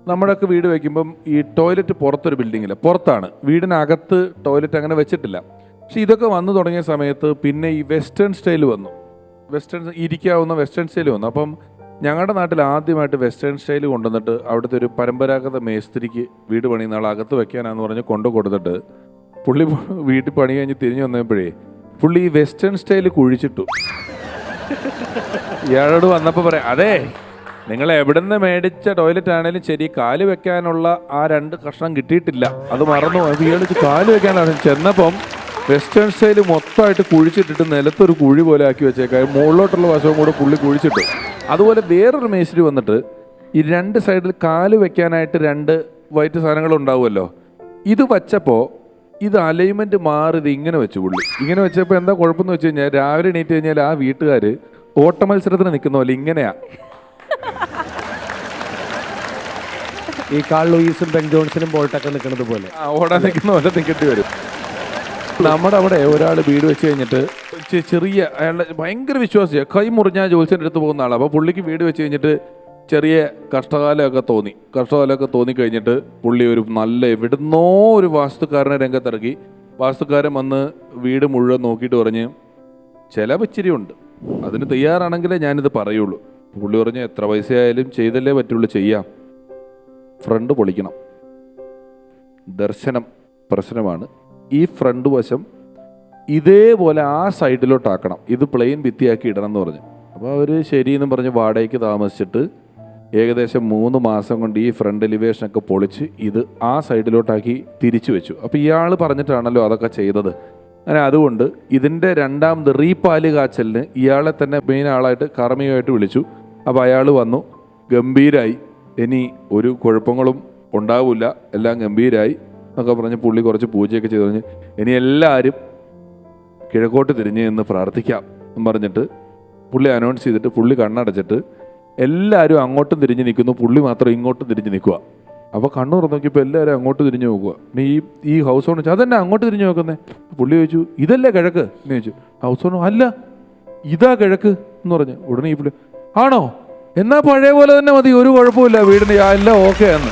നമ്മുടെയൊക്കെ വീട് വയ്ക്കുമ്പം ഈ ടോയ്ലറ്റ് പുറത്തൊരു ബിൽഡിങ്ങില്ല, പുറത്താണ്, വീടിനകത്ത് ടോയ്ലറ്റ് അങ്ങനെ വെച്ചിട്ടില്ല. പക്ഷെ ഇതൊക്കെ വന്നു തുടങ്ങിയ സമയത്ത് പിന്നെ ഈ വെസ്റ്റേൺ സ്റ്റൈൽ വന്നു, ഇരിക്കാവുന്ന വെസ്റ്റേൺ സ്റ്റൈൽ വന്നു. അപ്പം ഞങ്ങളുടെ നാട്ടിൽ ആദ്യമായിട്ട് വെസ്റ്റേൺ സ്റ്റൈൽ കൊണ്ടുവന്നിട്ട് അവിടുത്തെ ഒരു പരമ്പരാഗത മേസ്ത്രിക്ക് വീട് പണിയുന്ന ആൾ അകത്ത് വെക്കാനാന്ന് പറഞ്ഞ് കൊണ്ടു കൊടുത്തിട്ട് പുള്ളി വീട്ടിൽ പണി കഴിഞ്ഞ് തിരിഞ്ഞു വന്നപ്പോഴേ പുള്ളി ഈ വെസ്റ്റേൺ സ്റ്റൈൽ കുഴിച്ചിട്ടു. ഇയാളോട് വന്നപ്പോൾ പറയാം, അതെ നിങ്ങൾ എവിടുന്ന് മേടിച്ച ടോയ്ലറ്റ് ആണെങ്കിലും ശരി, കാല് വെക്കാനുള്ള ആ 2 കഷ്ണം കിട്ടിയിട്ടില്ല, അത് മറന്നു. ഇയാൾ കാല് വെക്കാനാണ് ചെന്നപ്പം വെസ്റ്റേൺ സ്റ്റൈൽ മൊത്തമായിട്ട് കുഴിച്ചിട്ടിട്ട് നിലത്തൊരു കുഴി പോലെ ആക്കി വെച്ചേക്കാം, മുകളിലോട്ടുള്ള വശവും കൂടെ പുള്ളി കുഴിച്ചിട്ടു. അതുപോലെ വേറൊരു മേസ്ത്രി വന്നിട്ട് ഈ 2 സൈഡിൽ കാല് വെക്കാനായിട്ട് 2 വൈറ്റ് സാധനങ്ങൾ ഉണ്ടാവുമല്ലോ, ഇത് വച്ചപ്പോൾ ഇത് അലൈൻമെൻറ്റ് മാറി ഇത് ഇങ്ങനെ വെച്ചു പുള്ളി. ഇങ്ങനെ വെച്ചപ്പോൾ എന്താ കുഴപ്പമെന്ന് വെച്ച് കഴിഞ്ഞാൽ രാവിലെ എണീറ്റ് കഴിഞ്ഞാൽ ആ വീട്ടുകാർ ഓട്ട മത്സരത്തിന് നിൽക്കുന്ന പോലെ ഇങ്ങനെയാ. ഈ കാൾ ലൂയിസും ബെൻ ജോൺസണും ബോൾട്ടൊക്കെ നിൽക്കുന്നത് പോലെ ഓടാൻ നിൽക്കുന്ന പോലെ നിൽക്കേണ്ടി വരും. നമ്മുടെ അവിടെ ഒരാൾ വീട് വെച്ച് കഴിഞ്ഞിട്ട് ചെറിയ അയാളുടെ ഭയങ്കര വിശ്വാസിയാണ്, കൈ മുറിഞ്ഞാൽ ജോത്സ്യൻ്റെ അടുത്ത് പോകുന്ന ആളാണ്. അപ്പോൾ പുള്ളിക്ക് വീട് വെച്ച് കഴിഞ്ഞിട്ട് ചെറിയ കഷ്ടകാലമൊക്കെ തോന്നി കഴിഞ്ഞിട്ട് പുള്ളി ഒരു നല്ല എവിടുന്നോ ഒരു വാസ്തുക്കാരനെ രംഗത്തിറക്കി. വാസ്തുക്കാരൻ വന്ന് വീട് മുഴുവൻ നോക്കിയിട്ട് പറഞ്ഞ് ചില ഇച്ചിരി ഉണ്ട്, അതിന് തയ്യാറാണെങ്കിലേ ഞാനിത് പറയുള്ളൂ. പുള്ളി പറഞ്ഞ് എത്ര പൈസയായാലും ചെയ്തല്ലേ പറ്റുള്ളൂ, ചെയ്യാം, ഫ്രണ്ട് പൊളിക്കണം, ദർശനം പ്രശ്നമാണ്, ഈ ഫ്രണ്ട് വശം ഇതേപോലെ ആ സൈഡിലോട്ടാക്കണം, ഇത് പ്ലെയിൻ ഭിത്തിയാക്കി ഇടണം എന്ന് പറഞ്ഞു. അപ്പോൾ അവർ ശരിയെന്നും പറഞ്ഞ് വാടകയ്ക്ക് താമസിച്ചിട്ട് ഏകദേശം 3 മാസം കൊണ്ട് ഈ ഫ്രണ്ട് എലിവേഷനൊക്കെ പൊളിച്ച് ഇത് ആ സൈഡിലോട്ടാക്കി തിരിച്ചു വെച്ചു. അപ്പോൾ ഇയാൾ പറഞ്ഞിട്ടാണല്ലോ അതൊക്കെ ചെയ്തത്. അങ്ങനെ അതുകൊണ്ട് ഇതിൻ്റെ 2ാമത് റീപാല് കാച്ചലിന് ഇയാളെ തന്നെ മെയിൻ ആളായിട്ട് കർമ്മികമായിട്ട് വിളിച്ചു. അപ്പോൾ അയാൾ വന്നു, ഗംഭീരായി, ഇനി ഒരു കുഴപ്പങ്ങളും ഉണ്ടാവില്ല, എല്ലാം ഗംഭീരായി എന്നൊക്കെ പറഞ്ഞ് പുള്ളി കുറച്ച് പൂജയൊക്കെ ചെയ്ത് പറഞ്ഞ് ഇനി എല്ലാവരും കിഴക്കോട്ട് തിരിഞ്ഞ് എന്ന് പ്രാർത്ഥിക്കാം എന്ന് പറഞ്ഞിട്ട് പുള്ളി അനൗൺസ് ചെയ്തിട്ട് പുള്ളി കണ്ണടച്ചിട്ട് എല്ലാവരും അങ്ങോട്ടും തിരിഞ്ഞ് നിൽക്കുന്നു, പുള്ളി മാത്രം ഇങ്ങോട്ടും തിരിഞ്ഞ് നിൽക്കുക. അപ്പോൾ കണ്ണു തുറന്ന് നോക്കിയപ്പോൾ എല്ലാവരും അങ്ങോട്ട് തിരിഞ്ഞ് നോക്കുക. പിന്നെ ഈ ഹൗസ് ഓണർ അതന്നെ അങ്ങോട്ട് തിരിഞ്ഞ് നോക്കുന്നത്. പുള്ളി ചോദിച്ചു ഇതല്ലേ കിഴക്ക് എന്ന് ചോദിച്ചു. ഹൗസ് ഓണർ അല്ല ഇതാ കിഴക്ക് എന്ന് പറഞ്ഞു. ഉടനെ ഈ പുള്ളി ആണോ, എന്നാൽ പഴയ പോലെ തന്നെ മതി, ഒരു കുഴപ്പമില്ല, വീടിന് എല്ലാം ഓക്കെ എന്ന്.